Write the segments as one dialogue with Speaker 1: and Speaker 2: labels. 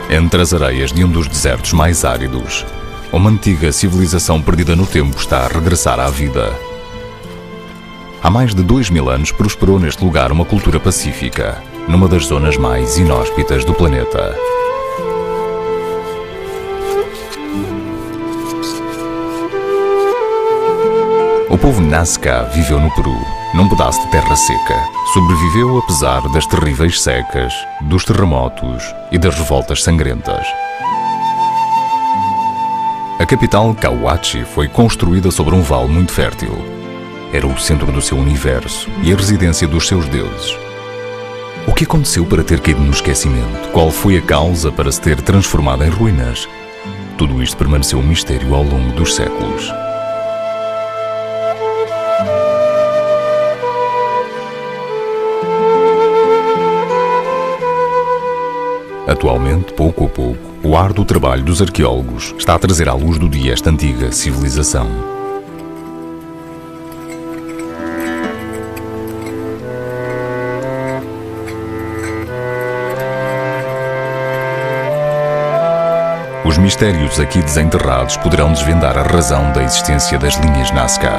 Speaker 1: Entre as areias de um dos desertos mais áridos, uma antiga civilização perdida no tempo está a regressar à vida. Há mais de 2000 anos prosperou neste lugar uma cultura pacífica, numa das zonas mais inóspitas do planeta. O povo Nazca viveu no Peru, num pedaço de terra seca. Sobreviveu apesar das terríveis secas, dos terremotos e das revoltas sangrentas. A capital, Cahuachi, foi construída sobre um vale muito fértil. Era o centro do seu universo e a residência dos seus deuses. O que aconteceu para ter caído no esquecimento? Qual foi a causa para se ter transformado em ruínas? Tudo isto permaneceu um mistério ao longo dos séculos. Atualmente, pouco a pouco, o árduo trabalho dos arqueólogos está a trazer à luz do dia esta antiga civilização. Os mistérios aqui desenterrados poderão desvendar a razão da existência das linhas Nazca.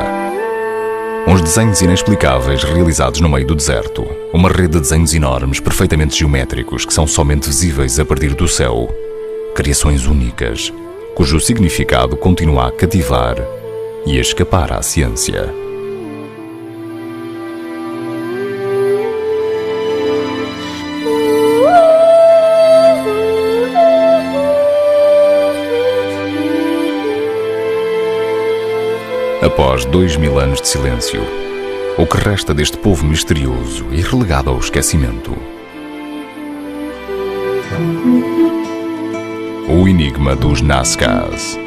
Speaker 1: Uns desenhos inexplicáveis realizados no meio do deserto. Uma rede de desenhos enormes, perfeitamente geométricos, que são somente visíveis a partir do céu. Criações únicas, cujo significado continua a cativar e a escapar à ciência. Após 2000 anos de silêncio, o que resta deste povo misterioso e relegado ao esquecimento? O enigma dos Nazcas.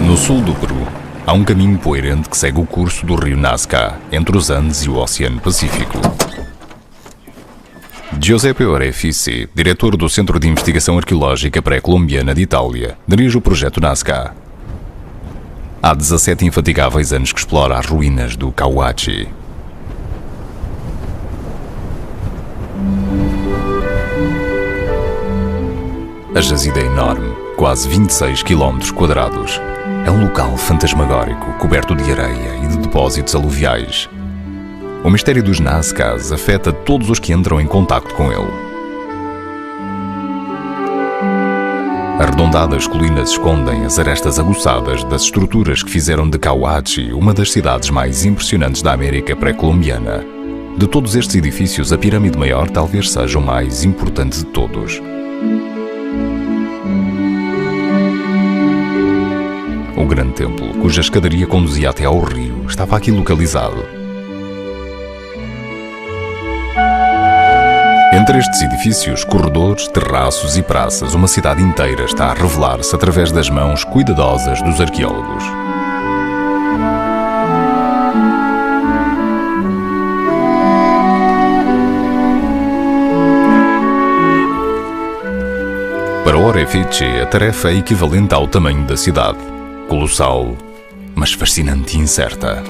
Speaker 1: No sul do Peru, há um caminho poeirente que segue o curso do rio Nazca, entre os Andes e o Oceano Pacífico. Giuseppe Orefici, diretor do Centro de Investigação Arqueológica Pré-Colombiana de Itália, dirige o projeto Nazca. Há 17 infatigáveis anos que explora as ruínas do Cahuachi. A jazida é enorme, quase 26 km². É um local fantasmagórico, coberto de areia e de depósitos aluviais. O mistério dos Nazcas afeta todos os que entram em contacto com ele. Arredondadas colinas escondem as arestas aguçadas das estruturas que fizeram de Cahuachi uma das cidades mais impressionantes da América pré-colombiana. De todos estes edifícios, a pirâmide maior talvez seja o mais importante de todos. O grande templo, cuja escadaria conduzia até ao rio, estava aqui localizado. Entre estes edifícios, corredores, terraços e praças, uma cidade inteira está a revelar-se através das mãos cuidadosas dos arqueólogos. Para Orefici, a tarefa é equivalente ao tamanho da cidade. Colossal, mas fascinante e incerta.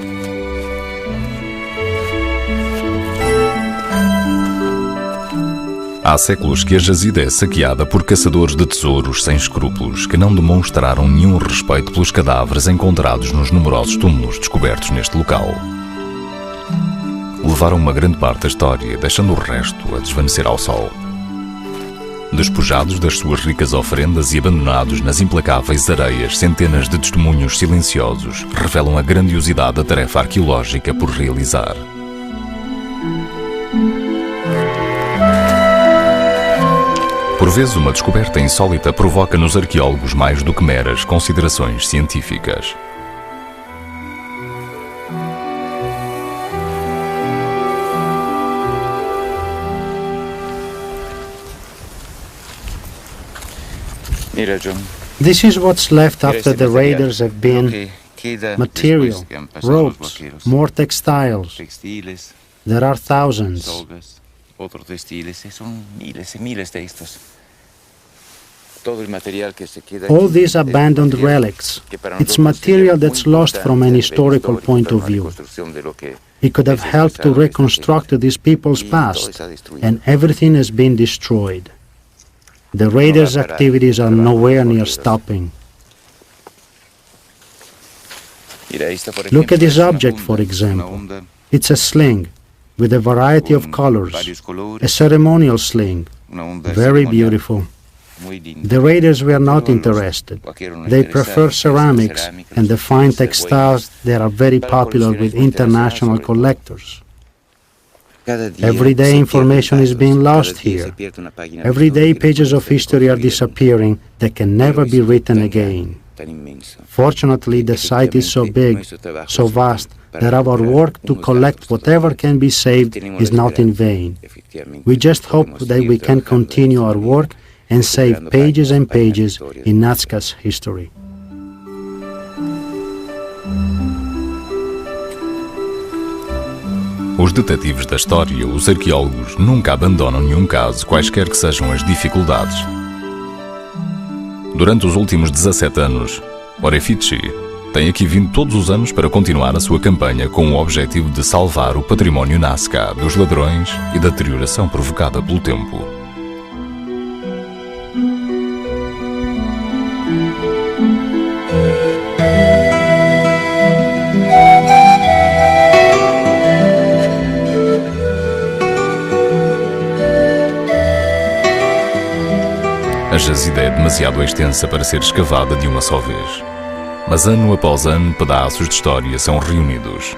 Speaker 1: Há séculos que a jazida é saqueada por caçadores de tesouros sem escrúpulos que não demonstraram nenhum respeito pelos cadáveres encontrados nos numerosos túmulos descobertos neste local. Levaram uma grande parte da história, deixando o resto a desvanecer ao sol. Despojados das suas ricas ofrendas e abandonados nas implacáveis areias, centenas de testemunhos silenciosos revelam a grandiosidade da tarefa arqueológica por realizar. Por vezes, uma descoberta insólita provoca nos arqueólogos mais do que meras considerações científicas.
Speaker 2: This is what's left after the raiders have been material, ropes, more textiles. There are thousands.
Speaker 3: Otros textiles, son miles y miles de estos. Todo el material que se queda.
Speaker 2: All these abandoned relics, it's material that's lost from an historical point of view. It could have helped to reconstruct these people's past, and everything has been destroyed. The raiders' activities are nowhere near stopping. Look at this object, for example. It's a sling, with a variety of colors, a ceremonial sling, very beautiful. The raiders were not interested. They prefer ceramics and the fine textiles that are very popular with international collectors. Every day information is being lost here. Every day pages of history are disappearing that can never be written again. Fortunately, the site is so big, so vast, that our work to collect whatever can be saved is not in vain. We just hope that we can continue our work and save pages and pages in Nazca's history.
Speaker 1: Os detetives da história, os arqueólogos, nunca abandonam nenhum caso, quaisquer que sejam as dificuldades. Durante os últimos 17 anos, Orefici tem aqui vindo todos os anos para continuar a sua campanha com o objetivo de salvar o património Nazca dos ladrões e da deterioração provocada pelo tempo. A jazida é demasiado extensa para ser escavada de uma só vez. Mas ano após ano, pedaços de história são reunidos.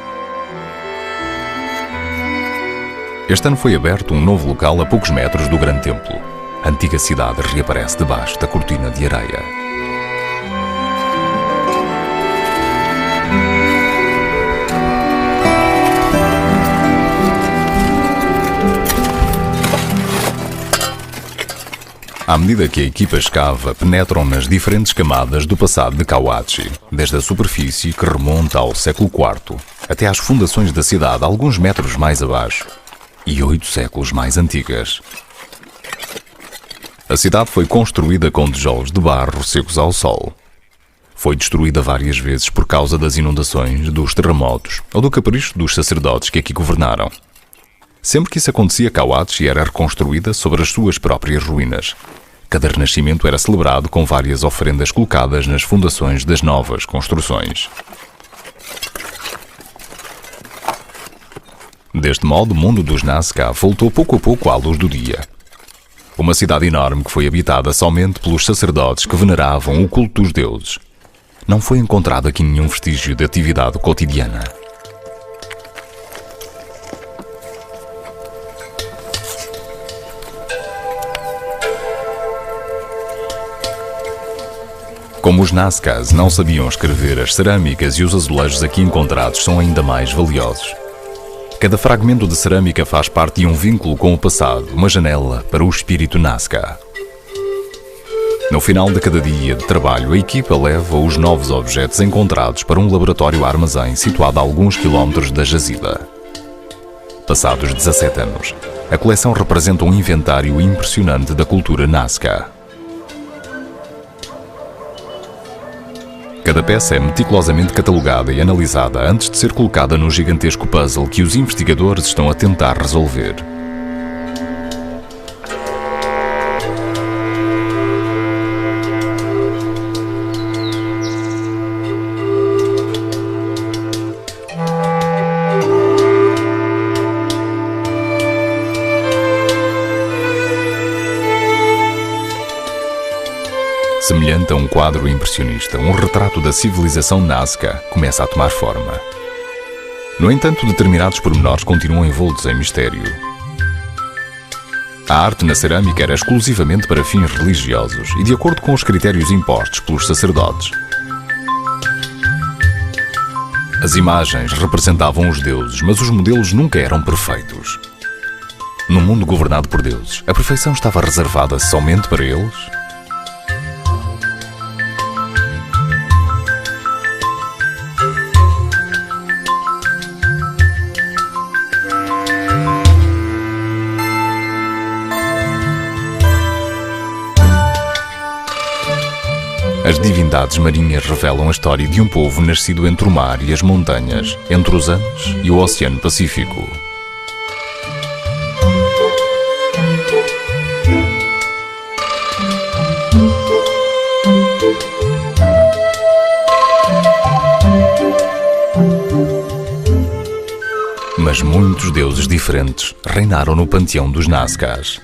Speaker 1: Este ano foi aberto um novo local a poucos metros do Grande Templo. A antiga cidade reaparece debaixo da cortina de areia. À medida que a equipa escava, penetram nas diferentes camadas do passado de Kawachi, desde a superfície que remonta ao século IV, até às fundações da cidade alguns metros mais abaixo, e 8 séculos mais antigas. A cidade foi construída com tijolos de barro secos ao sol. Foi destruída várias vezes por causa das inundações, dos terremotos ou do capricho dos sacerdotes que aqui governaram. Sempre que isso acontecia, Kawachi era reconstruída sobre as suas próprias ruínas. Cada renascimento era celebrado com várias oferendas colocadas nas fundações das novas construções. Deste modo, o mundo dos Nazca voltou pouco a pouco à luz do dia. Uma cidade enorme que foi habitada somente pelos sacerdotes que veneravam o culto dos deuses. Não foi encontrado aqui nenhum vestígio de atividade cotidiana. Como os Nazcas não sabiam escrever, as cerâmicas e os azulejos aqui encontrados são ainda mais valiosos. Cada fragmento de cerâmica faz parte de um vínculo com o passado, uma janela para o espírito Nazca. No final de cada dia de trabalho, a equipa leva os novos objetos encontrados para um laboratório-armazém situado a alguns quilómetros da jazida. Passados 17 anos, a coleção representa um inventário impressionante da cultura Nazca. Cada peça é meticulosamente catalogada e analisada antes de ser colocada no gigantesco puzzle que os investigadores estão a tentar resolver. Semelhante a um quadro impressionista, um retrato da civilização Nazca começa a tomar forma. No entanto, determinados pormenores continuam envoltos em mistério. A arte na cerâmica era exclusivamente para fins religiosos e de acordo com os critérios impostos pelos sacerdotes. As imagens representavam os deuses, mas os modelos nunca eram perfeitos. No mundo governado por deuses, a perfeição estava reservada somente para eles? As divindades marinhas revelam a história de um povo nascido entre o mar e as montanhas, entre os Andes e o Oceano Pacífico. Mas muitos deuses diferentes reinaram no panteão dos Nazcas.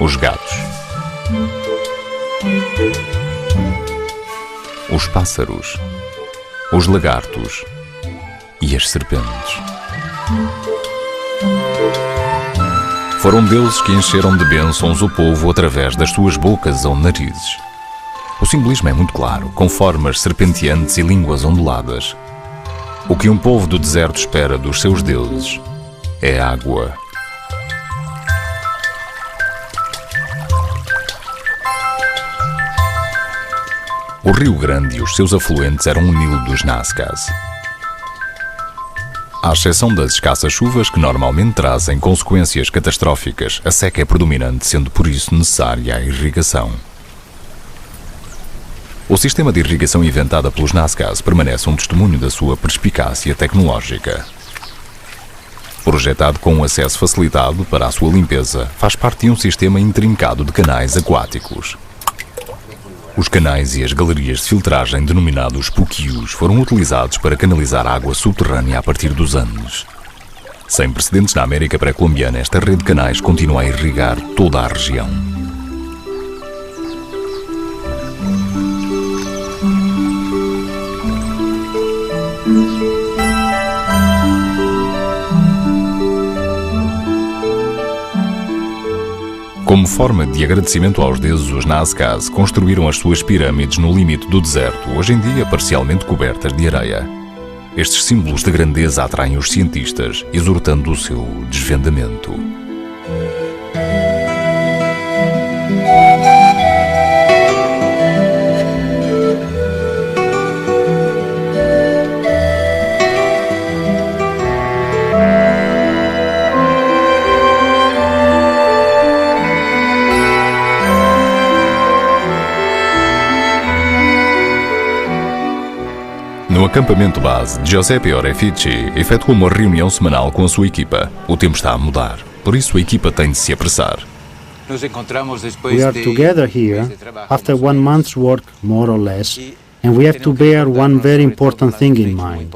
Speaker 1: Os gatos, os pássaros, os lagartos e as serpentes. Foram deuses que encheram de bênçãos o povo através das suas bocas ou narizes. O simbolismo é muito claro, com formas serpenteantes e línguas onduladas. O que um povo do deserto espera dos seus deuses é água. O Rio Grande e os seus afluentes eram o Nilo dos Nazcas. À exceção das escassas chuvas que normalmente trazem consequências catastróficas, a seca é predominante, sendo por isso necessária a irrigação. O sistema de irrigação inventada pelos Nazcas permanece um testemunho da sua perspicácia tecnológica. Projetado com um acesso facilitado para a sua limpeza, faz parte de um sistema intrincado de canais aquáticos. Os canais e as galerias de filtragem, denominados puquios, foram utilizados para canalizar água subterrânea a partir dos Andes. Sem precedentes na América pré-colombiana, esta rede de canais continua a irrigar toda a região. Como forma de agradecimento aos deuses, os Nazcas construíram as suas pirâmides no limite do deserto, hoje em dia parcialmente cobertas de areia. Estes símbolos de grandeza atraem os cientistas, exortando o seu desvendamento. No acampamento base, Giuseppe Orefici efetua uma reunião semanal com a sua equipa. O tempo está a mudar, por isso a equipa tem de se apressar.
Speaker 2: We are together here after 1 month's work, more or less, and we have to bear one very important thing in mind.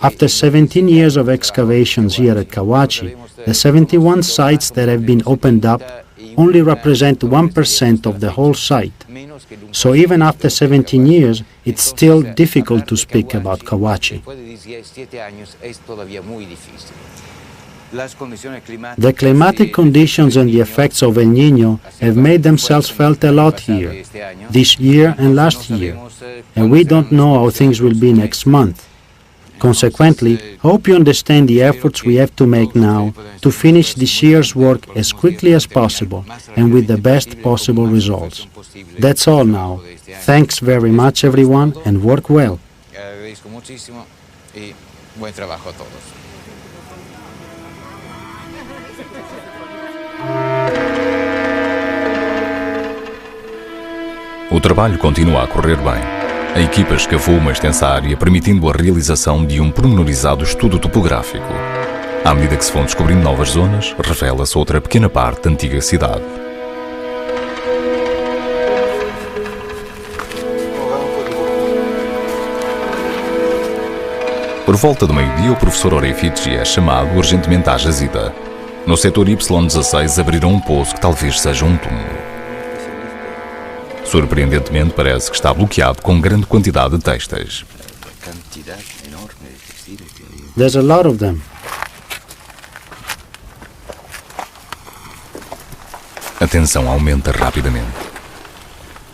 Speaker 2: After 17 years of excavations here at Kawachi, the 71 sites that have been opened up only represent 1% of the whole site. So even after 17 years, it's still difficult to speak about Kawachi. The climatic conditions and the effects of El Niño have made themselves felt a lot here, this year and last year, and we don't know how things will be next month. Consequently, I hope you understand the efforts we have to make now to finish this year's work as quickly as possible and with the best possible results. That's all now. Thanks very much, everyone, and work well.
Speaker 1: O trabalho continua a correr bem. A equipa escavou uma extensa área, permitindo a realização de um pormenorizado estudo topográfico. À medida que se vão descobrindo novas zonas, revela-se outra pequena parte da antiga cidade. Por volta do meio-dia, o professor Orefici é chamado urgentemente à jazida. No setor Y16 abriram um poço que talvez seja um túmulo. Surpreendentemente, parece que está bloqueado com grande quantidade de têxteis.
Speaker 2: There's a lot of them.
Speaker 1: A tensão aumenta rapidamente.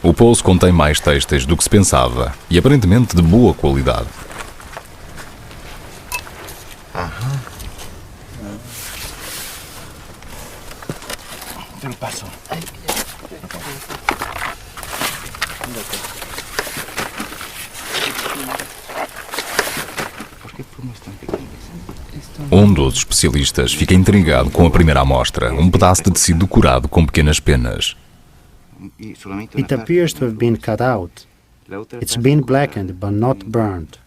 Speaker 1: O poço contém mais têxteis do que se pensava e aparentemente de boa qualidade. Um dos especialistas fica intrigado com a primeira amostra, um pedaço de tecido curado com pequenas penas.
Speaker 2: It appears to have been cut out. It's been blackened but not burned.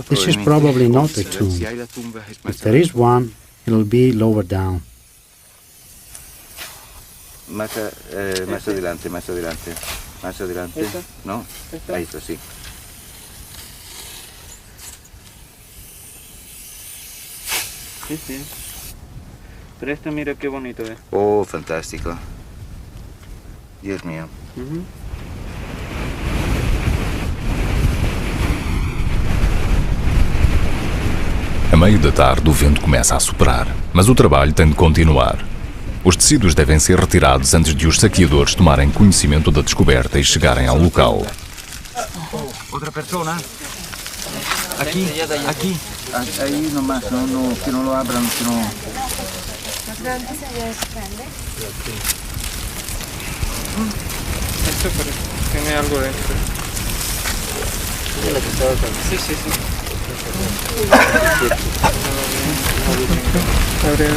Speaker 2: This is probably not a tomb. If there is one, it'll be lower down.
Speaker 3: Más adelante. Más adelante.
Speaker 4: ¿Esta?
Speaker 3: No,
Speaker 4: ¿Esta?
Speaker 3: ahí está, sí.
Speaker 4: Sí, sí. Pero este mira qué bonito es.
Speaker 3: Oh, fantástico. Dios mío.
Speaker 1: A meio da tarde, o vento começa a soprar, mas o trabalho tem de continuar. Os tecidos devem ser retirados antes de os saqueadores tomarem conhecimento da descoberta e chegarem ao local.
Speaker 3: Outra persona. Aqui. Aí nomás, que não lo abram, que não...
Speaker 4: Esto tiene algo dentro. Sí, sí, sí. Abre.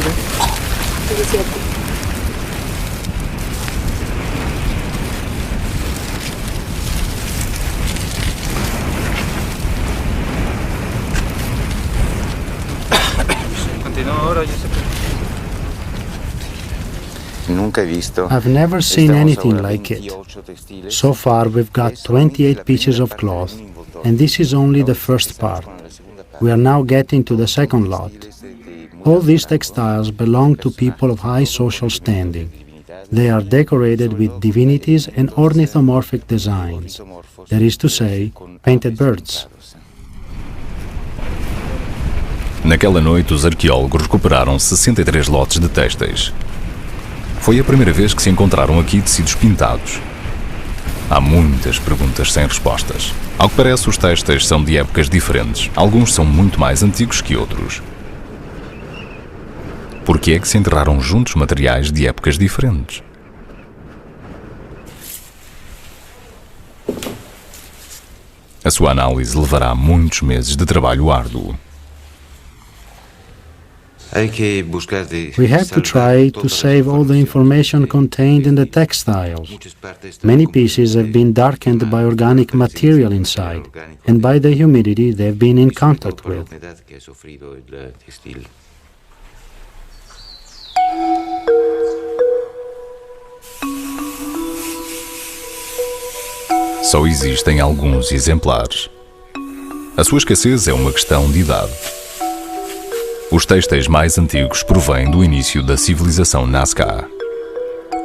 Speaker 4: Continúa ahora, Giuseppe.
Speaker 3: Nunca he visto.
Speaker 2: I've never seen anything like it. So far we've got 28 pieces of cloth, and this is only the first part. We are now getting to the second lot. All these textiles belong to people of high social standing. They are decorated with divinities and ornithomorphic designs, that is to say, painted birds.
Speaker 1: Naquela noite, os arqueólogos recuperaram 63 lotes de têxteis. Foi a primeira vez que se encontraram aqui tecidos pintados. Há muitas perguntas sem respostas. Ao que parece, os têxteis são de épocas diferentes. Alguns são muito mais antigos que outros. Por que é que se enterraram juntos materiais de épocas diferentes? A sua análise levará muitos meses de trabalho árduo.
Speaker 2: We have to try to save all the information contained in the textiles. Many pieces have been darkened by organic material inside and by the humidity they have been in contact with.
Speaker 1: Só existem alguns exemplares. A sua escassez é uma questão de idade. Os têxteis mais antigos provêm do início da civilização Nazca.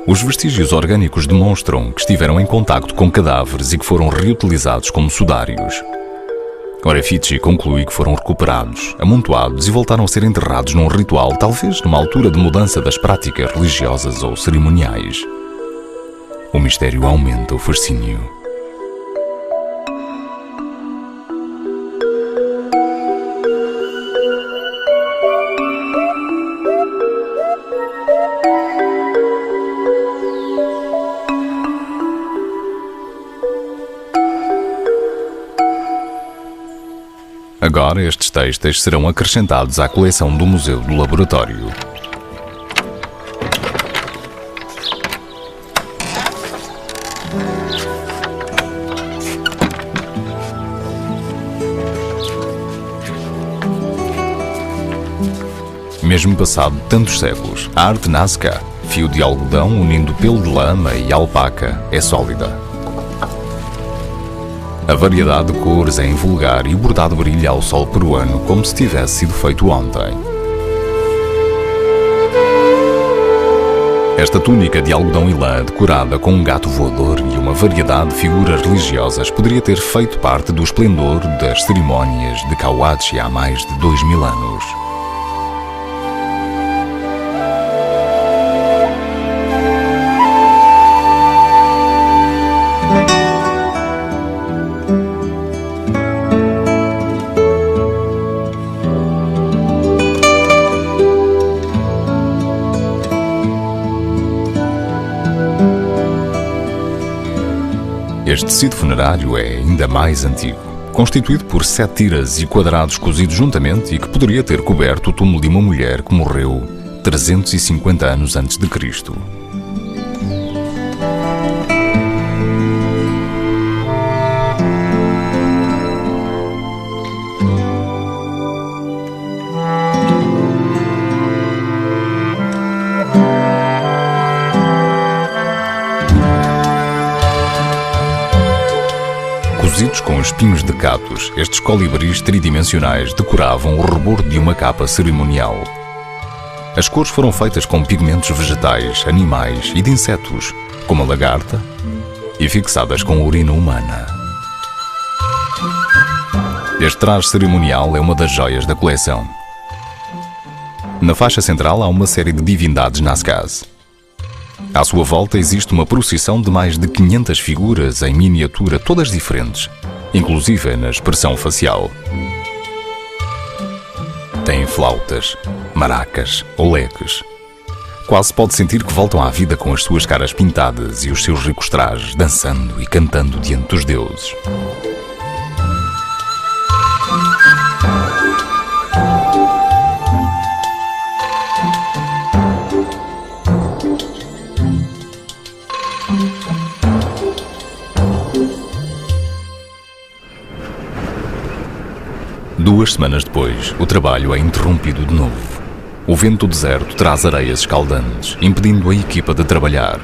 Speaker 1: Os vestígios orgânicos demonstram que estiveram em contacto com cadáveres e que foram reutilizados como sudários. Orefici conclui que foram recuperados, amontoados e voltaram a ser enterrados num ritual, talvez numa altura de mudança das práticas religiosas ou cerimoniais. O mistério aumenta o fascínio. Agora, estes têxteis serão acrescentados à coleção do Museu do Laboratório. Mesmo passado tantos séculos, a arte Nazca, fio de algodão unindo pelo de lama e alpaca, é sólida. A variedade de cores é invulgar e o bordado brilha ao sol peruano como se tivesse sido feito ontem. Esta túnica de algodão e lã, decorada com um gato voador e uma variedade de figuras religiosas, poderia ter feito parte do esplendor das cerimónias de Cahuachi há mais de 2000 anos. Este tecido funerário é ainda mais antigo, constituído por 7 tiras e quadrados cozidos juntamente e que poderia ter coberto o túmulo de uma mulher que morreu 350 anos antes de Cristo. Cozidos com espinhos de catos, estes colibris tridimensionais decoravam o rebordo de uma capa cerimonial. As cores foram feitas com pigmentos vegetais, animais e de insetos, como a lagarta, e fixadas com urina humana. Este traje cerimonial é uma das joias da coleção. Na faixa central há uma série de divindades Nazcas. À sua volta existe uma procissão de mais de 500 figuras em miniatura, todas diferentes, inclusive na expressão facial. Têm flautas, maracas, oleques. Quase pode sentir que voltam à vida com as suas caras pintadas e os seus ricos trajes, dançando e cantando diante dos deuses. Duas semanas depois, o trabalho é interrompido de novo. O vento do deserto traz areias escaldantes, impedindo a equipa de trabalhar.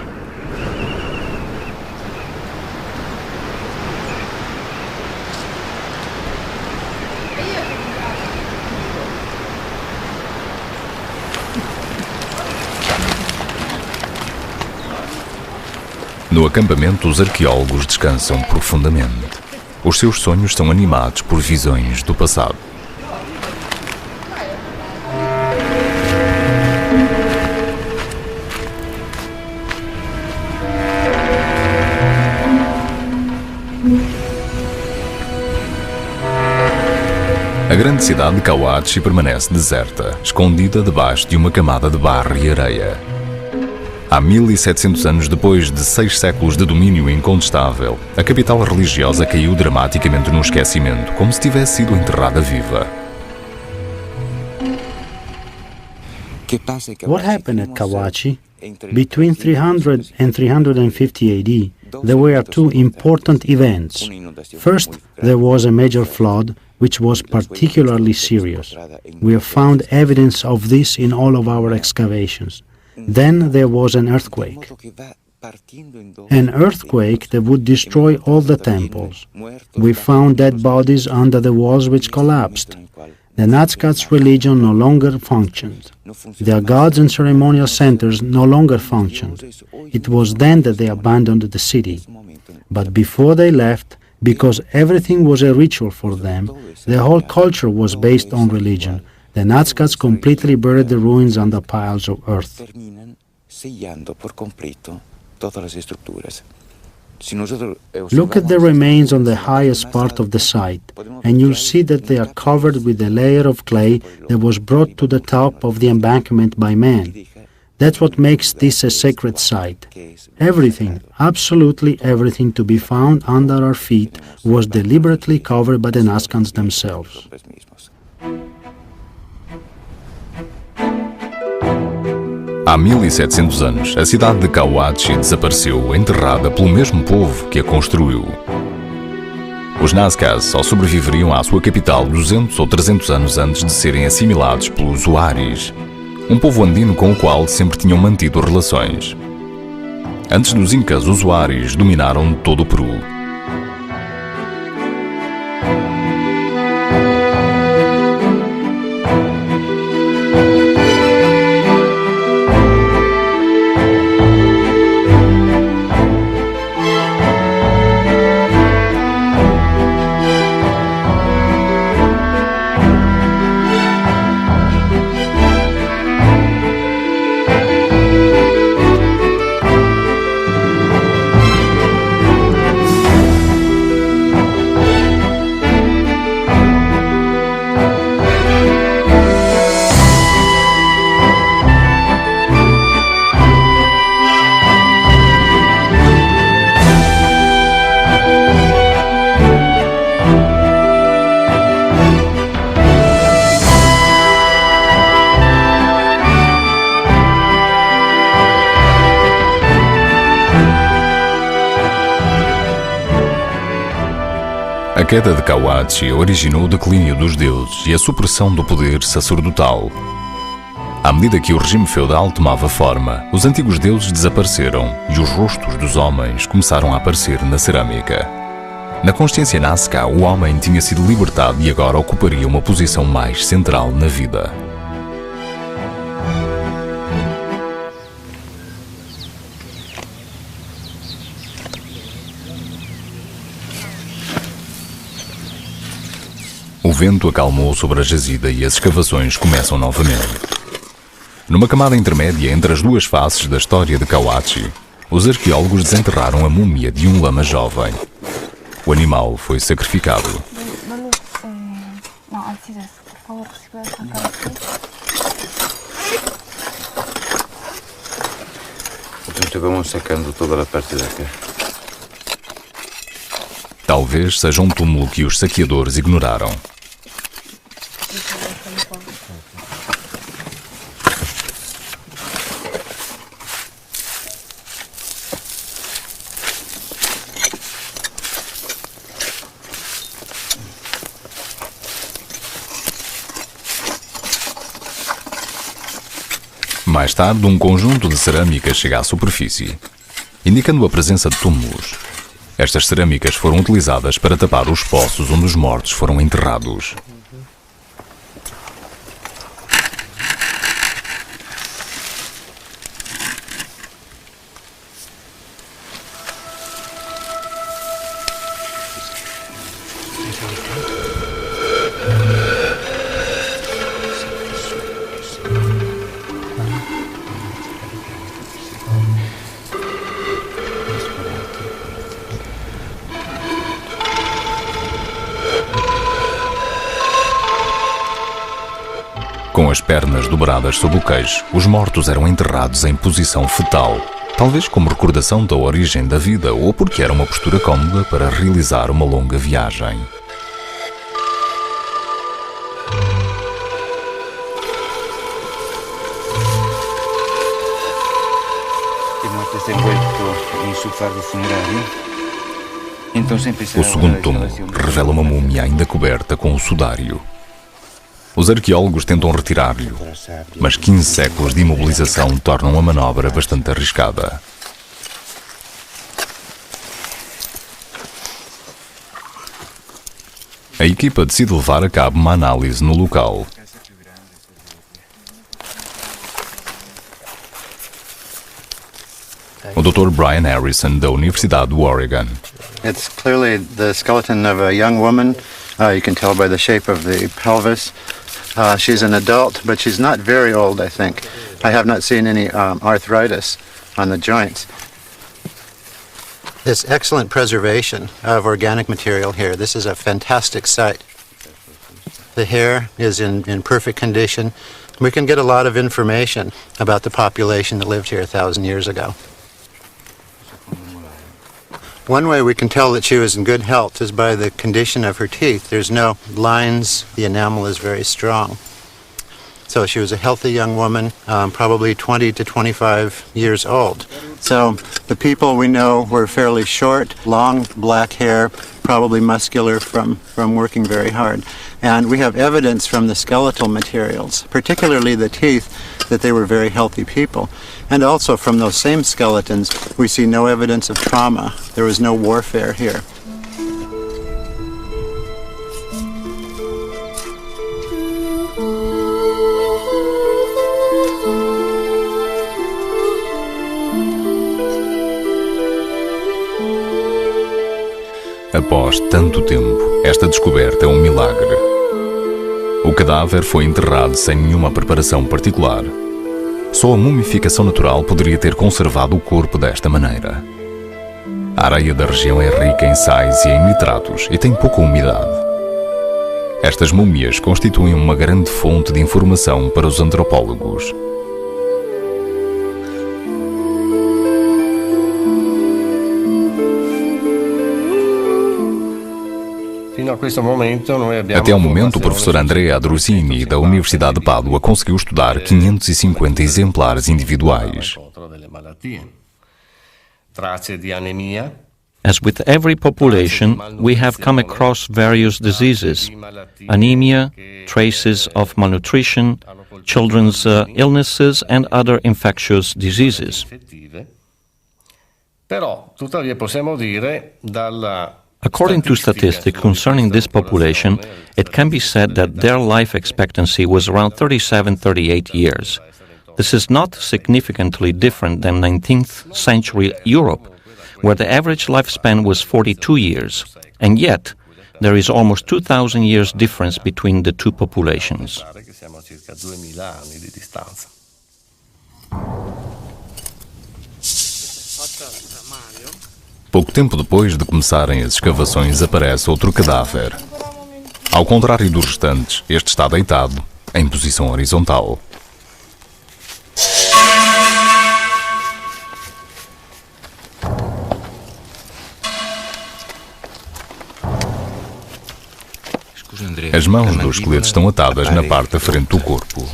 Speaker 1: No acampamento, os arqueólogos descansam profundamente. Os seus sonhos são animados por visões do passado. A grande cidade de Cahuachi permanece deserta, escondida debaixo de uma camada de barro e areia. Há 1700 anos depois de 6 séculos de domínio incontestável, a capital religiosa caiu dramaticamente no esquecimento, como se tivesse sido enterrada viva.
Speaker 2: What happened at Cahuachi? Between 300 and 350 AD, there were two important events. First, there was a major flood, which was particularly serious. We have found evidence of this in all of our excavations. Then there was an earthquake that would destroy all the temples. We found dead bodies under the walls which collapsed. The Nazca's religion no longer functioned. Their gods and ceremonial centers no longer functioned. It was then that they abandoned the city. But before they left, because everything was a ritual for them, the whole culture was based on religion. The Nazcas completely buried the ruins under piles of earth. Look at the remains on the highest part of the site, and you'll see that they are covered with a layer of clay that was brought to the top of the embankment by man. That's what makes this a sacred site. Everything, absolutely everything to be found under our feet was deliberately covered by the Nazcans themselves.
Speaker 1: Há 1700 anos, a cidade de Cahuachi desapareceu, enterrada pelo mesmo povo que a construiu. Os Nazcas só sobreviveriam à sua capital 200 ou 300 anos antes de serem assimilados pelos Huaris, um povo andino com o qual sempre tinham mantido relações. Antes dos Incas, os Huaris dominaram todo o Peru. queda de Kawachi originou o declínio dos deuses e a supressão do poder sacerdotal. À medida que o regime feudal tomava forma, os antigos deuses desapareceram e os rostos dos homens começaram a aparecer na cerâmica. Na consciência Nazca, o homem tinha sido libertado e agora ocuparia uma posição mais central na vida. O vento acalmou sobre a jazida e as escavações começam novamente. Numa camada intermédia entre as duas faces da história de Kawachi, os arqueólogos desenterraram a múmia de um lama jovem. O animal foi sacrificado.
Speaker 3: Portanto, vamos sacando toda a parte daqui.
Speaker 1: Talvez seja um túmulo que os saqueadores ignoraram. Mais tarde, um conjunto de cerâmicas chega à superfície, indicando a presença de túmulos. Estas cerâmicas foram utilizadas para tapar os poços onde os mortos foram enterrados. Com as pernas dobradas sob o queixo, os mortos eram enterrados em posição fetal, talvez como recordação da origem da vida ou porque era uma postura cómoda para realizar uma longa viagem. O segundo túmulo revela uma múmia ainda coberta com o sudário. Os arqueólogos tentam retirar-lhe, mas 15 séculos de imobilização tornam a manobra bastante arriscada. A equipa decide levar a cabo uma análise no local. O Dr. Brian Harrison, da Universidade do Oregon.
Speaker 5: It's clearly the skeleton of a young woman. You can tell by the shape of the pelvis. She's an adult, but she's not very old, I think. I have not seen any arthritis on the joints. There's excellent preservation of organic material here. This is a fantastic site. The hair is in perfect condition. We can get a lot of information about the population that lived here 1,000 years ago. One way we can tell that she was in good health is by the condition of her teeth. There's no lines, the enamel is very strong. So she was a healthy young woman, probably 20 to 25 years old. So the people we know were fairly short, long black hair, probably muscular from working very hard. And we have evidence from the skeletal materials, particularly the teeth, that they were very healthy people. And also from those same skeletons, we see no evidence of trauma. There was no warfare here.
Speaker 1: Após tanto tempo, esta descoberta é um milagre. O cadáver foi enterrado sem nenhuma preparação particular. Só a mumificação natural poderia ter conservado o corpo desta maneira. A areia da região é rica em sais e em nitratos e tem pouca umidade. Estas múmias constituem uma grande fonte de informação para os antropólogos. Até ao momento, o professor Andrea Adrusini, da Universidade de Pádua, conseguiu estudar 550 exemplares individuais.
Speaker 6: As with every population, we have come across various diseases, anemia, traces of malnutrition, children's illnesses and other infectious diseases. According to statistics concerning this population, it can be said that their life expectancy was around 37-38 years. This is not significantly different than 19th century Europe, where the average lifespan was 42 years, and yet there is almost 2,000 years difference between the two populations.
Speaker 1: Pouco tempo depois de começarem as escavações, aparece outro cadáver. Ao contrário dos restantes, este está deitado, em posição horizontal. As mãos do esqueleto estão atadas na parte da frente do corpo.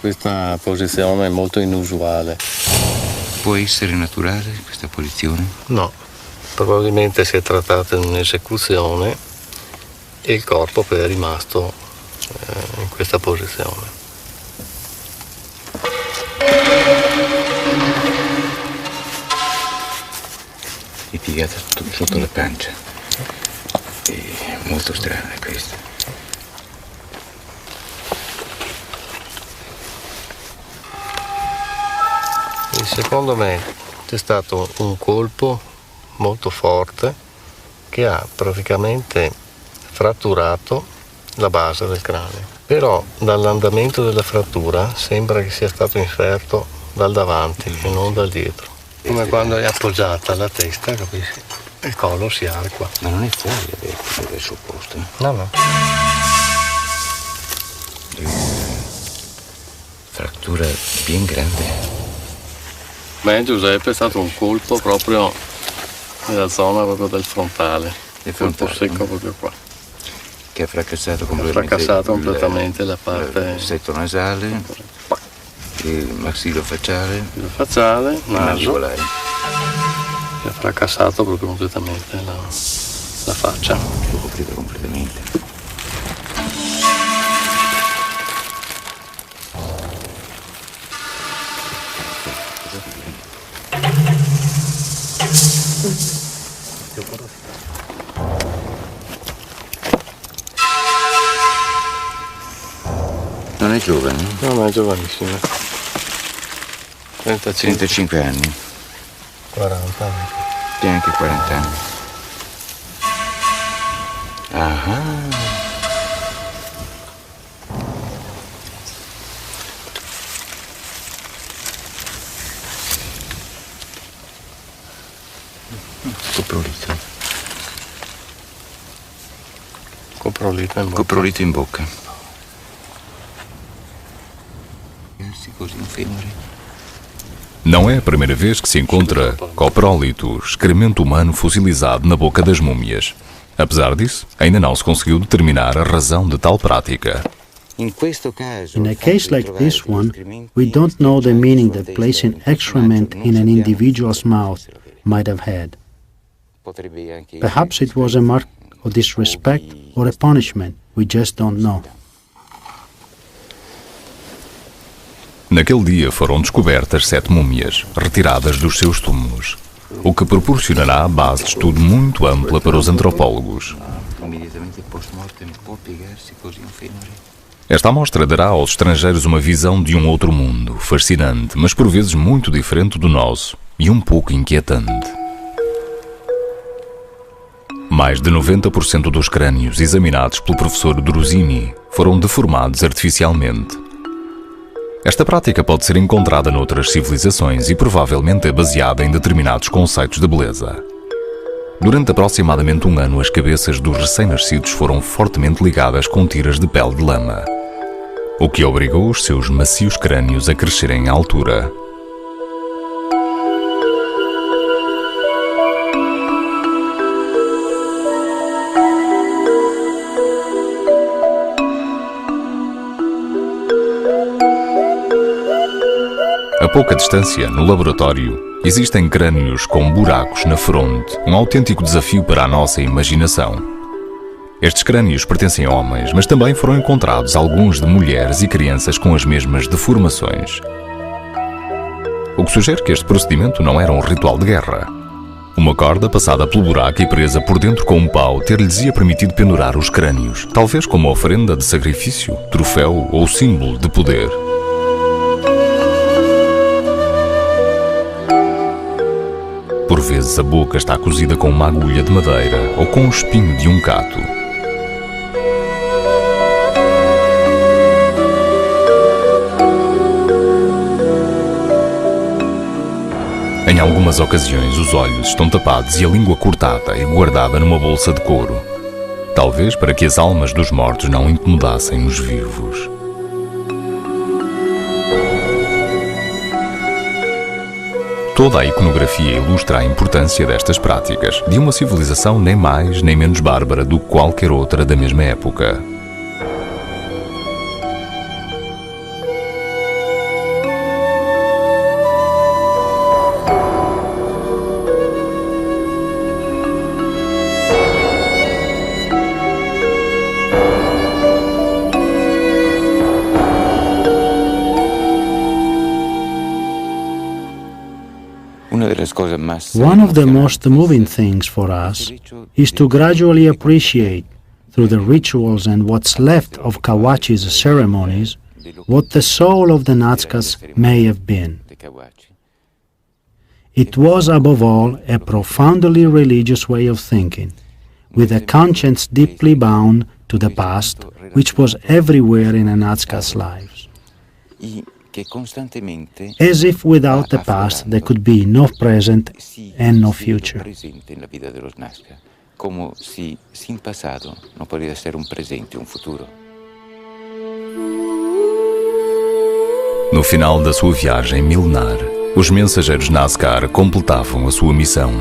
Speaker 7: Questa posizione è molto inusuale.
Speaker 3: Può essere naturale questa posizione?
Speaker 7: No, probabilmente si è trattato di un'esecuzione e il corpo poi è rimasto in questa posizione.
Speaker 3: È piegata sotto la pancia. È molto strana questa.
Speaker 7: Secondo me c'è stato un colpo molto forte che ha praticamente fratturato la base del cranio. Però dall'andamento della frattura sembra che sia stato inferto dal davanti e non dal dietro. Come quando è appoggiata la testa, capisci? Il collo si arqua.
Speaker 3: Ma non è fuori del suo posto?
Speaker 7: No.
Speaker 3: Frattura ben grande.
Speaker 7: Beh, Giuseppe è stato un colpo proprio nella zona proprio del frontale. Il colpo secco proprio qua.
Speaker 3: Che ha fracassato
Speaker 7: completamente la parte...
Speaker 3: Il setto nasale, il maxillofacciale,
Speaker 7: naso.
Speaker 3: mandibolare.
Speaker 7: Ha fracassato proprio completamente la faccia.
Speaker 3: L'ho coprita completamente. Non è giovane?
Speaker 7: No, non è giovanissima.
Speaker 3: 35 anni.
Speaker 7: 40 anni.
Speaker 3: E anche 40 anni. Ah. Coprolito in bocca. Così un femore.
Speaker 1: Não é a primeira vez que se encontra coprólito, excremento humano fossilizado na boca das múmias. Apesar disso, ainda não se conseguiu determinar a razão de tal prática.
Speaker 2: In a case like this one, we don't know the meaning that placing excrement in an individual's mouth might have had. Perhaps it was a mark of disrespect or a punishment, we just don't know.
Speaker 1: Naquele dia foram descobertas 7 múmias, retiradas dos seus túmulos, o que proporcionará base de estudo muito ampla para os antropólogos. Esta amostra dará aos estrangeiros uma visão de um outro mundo, fascinante, mas por vezes muito diferente do nosso e um pouco inquietante. Mais de 90% dos crânios examinados pelo professor Drusini foram deformados artificialmente. Esta prática pode ser encontrada noutras civilizações e provavelmente é baseada em determinados conceitos de beleza. Durante aproximadamente um ano, as cabeças dos recém-nascidos foram fortemente ligadas com tiras de pele de lama, o que obrigou os seus macios crânios a crescerem em altura. A pouca distância, no laboratório, Existem crânios com buracos na fronte, um autêntico desafio para a nossa imaginação. Estes crânios pertencem a homens, mas também foram encontrados alguns de mulheres e crianças com as mesmas deformações. O que sugere que este procedimento não era um ritual de guerra. Uma corda passada pelo buraco e presa por dentro com um pau ter-lhes-ia permitido pendurar os crânios, talvez como oferenda de sacrifício, troféu ou símbolo de poder. Por vezes a boca está cozida com uma agulha de madeira ou com o espinho de um cato. Em algumas ocasiões os olhos estão tapados e a língua cortada e guardada numa bolsa de couro. Talvez para que as almas dos mortos não incomodassem os vivos. Toda a iconografia ilustra a importância destas práticas, de uma civilização nem mais nem menos bárbara do que qualquer outra da mesma época.
Speaker 2: One of the most moving things for us is to gradually appreciate, through the rituals and what's left of Kawachi's ceremonies, what the soul of the Nazcas may have been. It was, above all, a profoundly religious way of thinking, with a conscience deeply bound to the past, which was everywhere in a Nazca's lives. As if without the past there could be no present and no future.
Speaker 3: Como se sem passado não poderia ser presente e futuro.
Speaker 1: No final da sua viagem milenar, os mensageiros Nazca completavam a sua missão.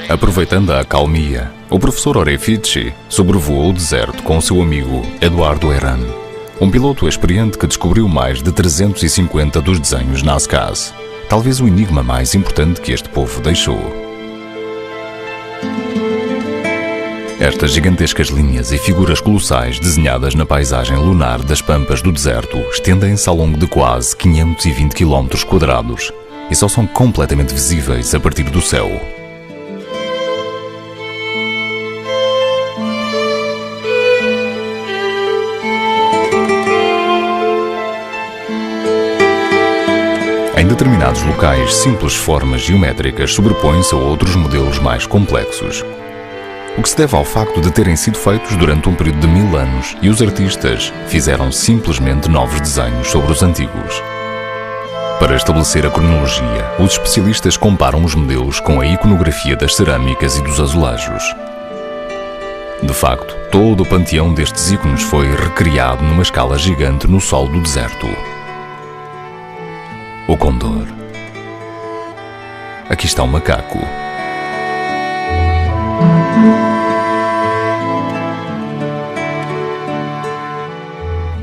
Speaker 1: Aproveitando a acalmia, o professor Orefici sobrevoou o deserto com seu amigo Eduardo Herran, um piloto experiente que descobriu mais de 350 dos desenhos Nazcas, talvez o enigma mais importante que este povo deixou. Estas gigantescas linhas e figuras colossais desenhadas na paisagem lunar das pampas do deserto estendem-se ao longo de quase 520 km² e só são completamente visíveis a partir do céu. Em determinados locais, simples formas geométricas sobrepõem-se a outros modelos mais complexos, o que se deve ao facto de terem sido feitos durante um período de 1000 anos e os artistas fizeram simplesmente novos desenhos sobre os antigos. Para estabelecer a cronologia, os especialistas comparam os modelos com a iconografia das cerâmicas e dos azulejos. De facto, todo o panteão destes ícones foi recriado numa escala gigante no sol do deserto. O condor. Aqui está o macaco.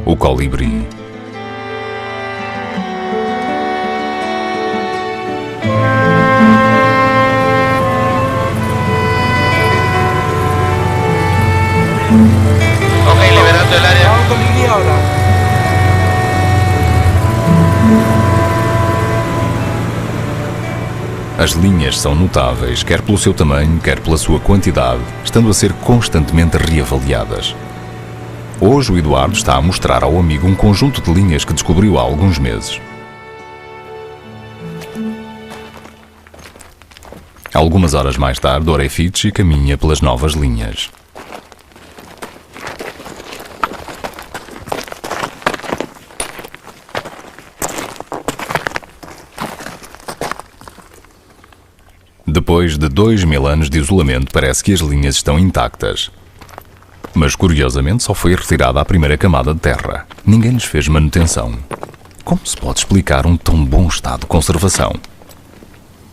Speaker 1: O colibri.
Speaker 7: Ok, liberando el área.
Speaker 4: Vamos con Lili ahora.
Speaker 1: As linhas são notáveis, quer pelo seu tamanho, quer pela sua quantidade, estando a ser constantemente reavaliadas. Hoje o Eduardo está a mostrar ao amigo um conjunto de linhas que descobriu há alguns meses. Algumas horas mais tarde, Orefici caminha pelas novas linhas. Depois de 2000 anos de isolamento, parece que as linhas estão intactas. Mas, curiosamente, só foi retirada a primeira camada de terra. Ninguém lhes fez manutenção. Como se pode explicar um tão bom estado de conservação?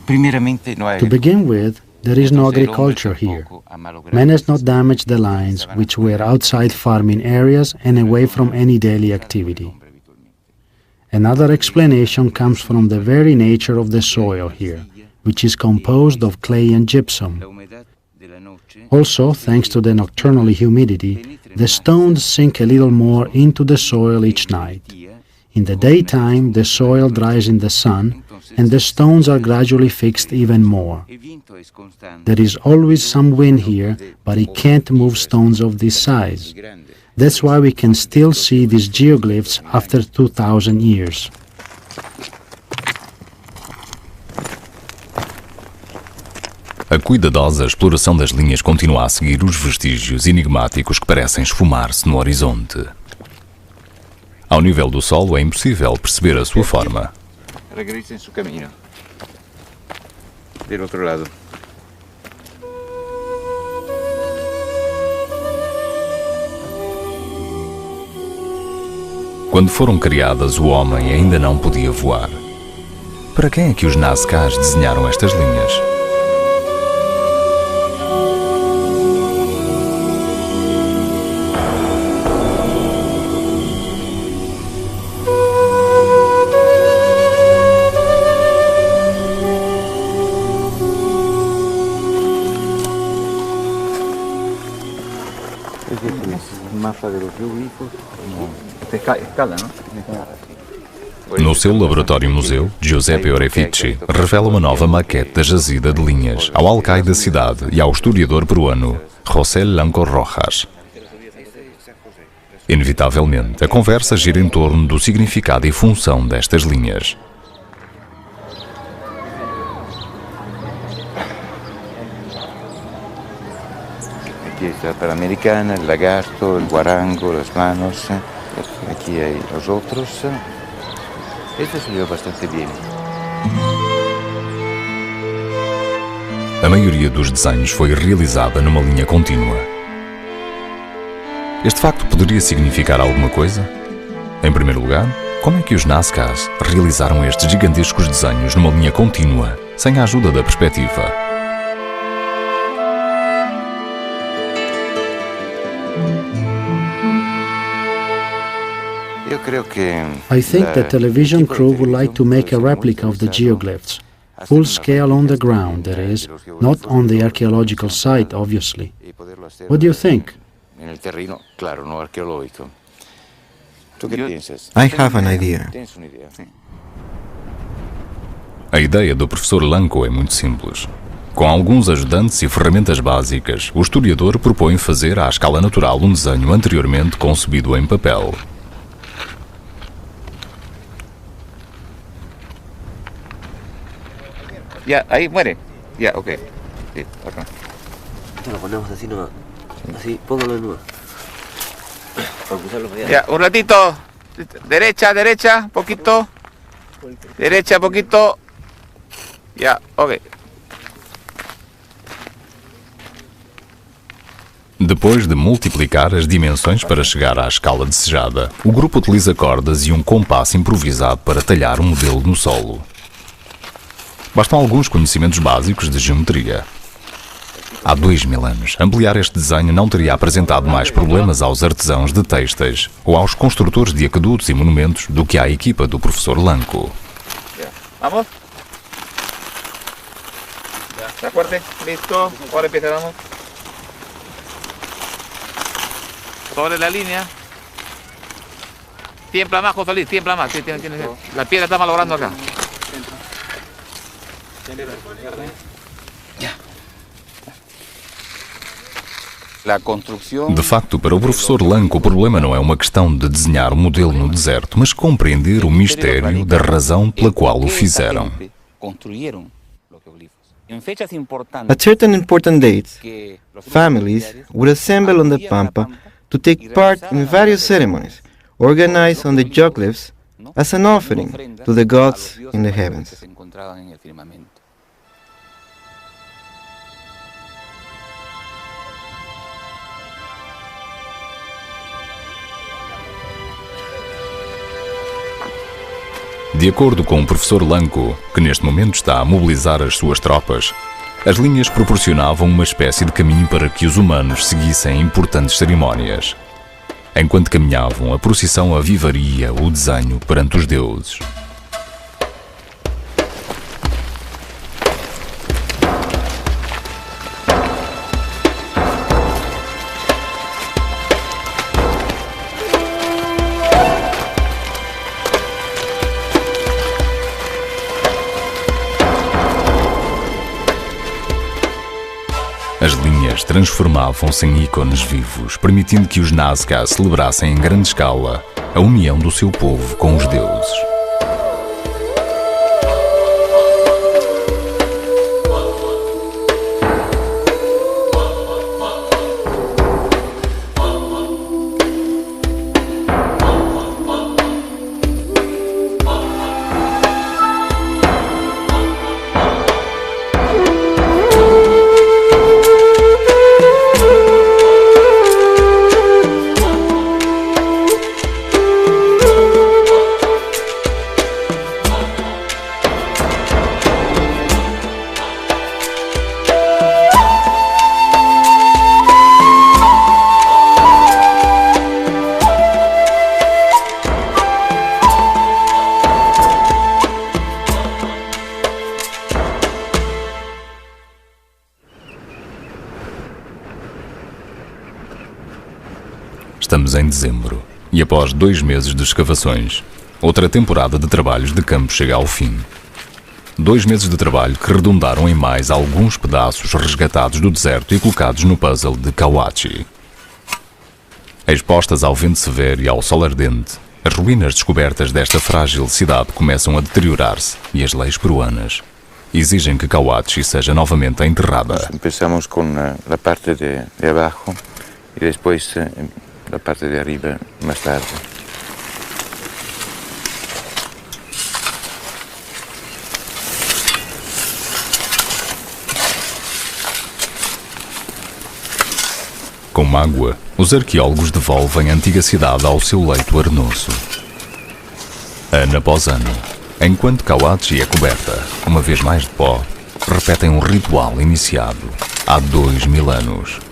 Speaker 2: To begin with, there is no agriculture here. Man has not damaged the lines, which were outside farming areas and away from any daily activity. Another explanation comes from the very nature of the soil here, which is composed of clay and gypsum. Also, thanks to the nocturnal humidity, the stones sink a little more into the soil each night. In the daytime, the soil dries in the sun, and the stones are gradually fixed even more. There is always some wind here, but it can't move stones of this size. That's why we can still see these geoglyphs after 2000 years.
Speaker 1: A cuidadosa exploração das linhas continua a seguir os vestígios enigmáticos que parecem esfumar-se no horizonte. Ao nível do solo é impossível perceber a sua forma.
Speaker 3: Regrese em seu caminho. Do outro lado.
Speaker 1: Quando foram criadas, o homem ainda não podia voar. Para quem é que os Nazcas desenharam estas linhas? No seu laboratório-museu, Giuseppe Orefici revela uma nova maquete da jazida de linhas ao alcaide da cidade e ao historiador peruano José Lanco Rojas. Inevitavelmente, a conversa gira em torno do significado e função destas linhas.
Speaker 3: Aqui está a Panamericana, o lagarto, o guarango, as manos. Aqui hay os outros. Este salió bastante bem.
Speaker 1: A maioria dos desenhos foi realizada numa linha contínua. Este facto poderia significar alguma coisa? Em primeiro lugar, como é que os Nazcas realizaram estes gigantescos desenhos numa linha contínua, sem a ajuda da perspectiva?
Speaker 2: I think the television crew would like to make a replica of the geoglyphs, full scale on the ground, that is, not on the archaeological site, obviously. What do you think?
Speaker 3: Nel terreno, claro, no arqueológico. Tu que pensas?
Speaker 8: I have an idea.
Speaker 3: Tens uma ideia?
Speaker 1: A ideia do professor Lanco é muito simples. Com alguns ajudantes e ferramentas básicas, o historiador propõe fazer à escala natural um desenho anteriormente concebido em papel.
Speaker 3: Ya, ahí muere. Ya, ok. Sí, acá.
Speaker 9: Lo ponemos así nomás. Así, póngalo nomás. Para cruzarlo para allá.
Speaker 3: Ya, un ratito. Derecha, derecha, poquito. Derecha, poquito. Ya, ok.
Speaker 1: Depois de multiplicar as dimensões para chegar à escala desejada, o grupo utiliza cordas e um compasso improvisado para talhar um modelo no solo. Bastam alguns conhecimentos básicos de geometria. Há 2000 anos, ampliar este desenho não teria apresentado mais problemas aos artesãos de têxteis ou aos construtores de aquedutos e monumentos do que à equipa do professor Lanco.
Speaker 3: Vamos. ¿De acuerdo? Listo. Ahora empezamos. Sobre la línea. Tiembla más, José Luis, tiembla más. La piedra está malogrando acá.
Speaker 1: De facto, para o professor Lanco, o problema não é uma questão de desenhar um modelo no deserto, mas compreender o mistério da razão pela qual o fizeram.
Speaker 8: At certain important dates, families would assemble on the Pampa to take part in various ceremonies organized on the geoglyphs as an offering to the gods in the heavens.
Speaker 1: De acordo com o professor Lanco, que neste momento está a mobilizar as suas tropas, as linhas proporcionavam uma espécie de caminho para que os humanos seguissem importantes cerimónias. Enquanto caminhavam, a procissão avivaria o desenho perante os deuses. As linhas transformavam-se em ícones vivos, permitindo que os Nazca celebrassem em grande escala a união do seu povo com os deuses. Estamos em dezembro e após 2 meses de escavações, outra temporada de trabalhos de campo chega ao fim. 2 meses de trabalho que redundaram em mais alguns pedaços resgatados do deserto e colocados no puzzle de Kawachi. Expostas ao vento severo e ao sol ardente, as ruínas descobertas desta frágil cidade começam a deteriorar-se e as leis peruanas exigem que Kawachi seja novamente enterrada.
Speaker 3: Começamos com a parte de abaixo e depois a parte de arriba mais tarde.
Speaker 1: Com mágoa, os arqueólogos devolvem a antiga cidade ao seu leito arenoso. Ano após ano, enquanto Kawachi é coberta, uma vez mais de pó, repetem um ritual iniciado há 2000 anos.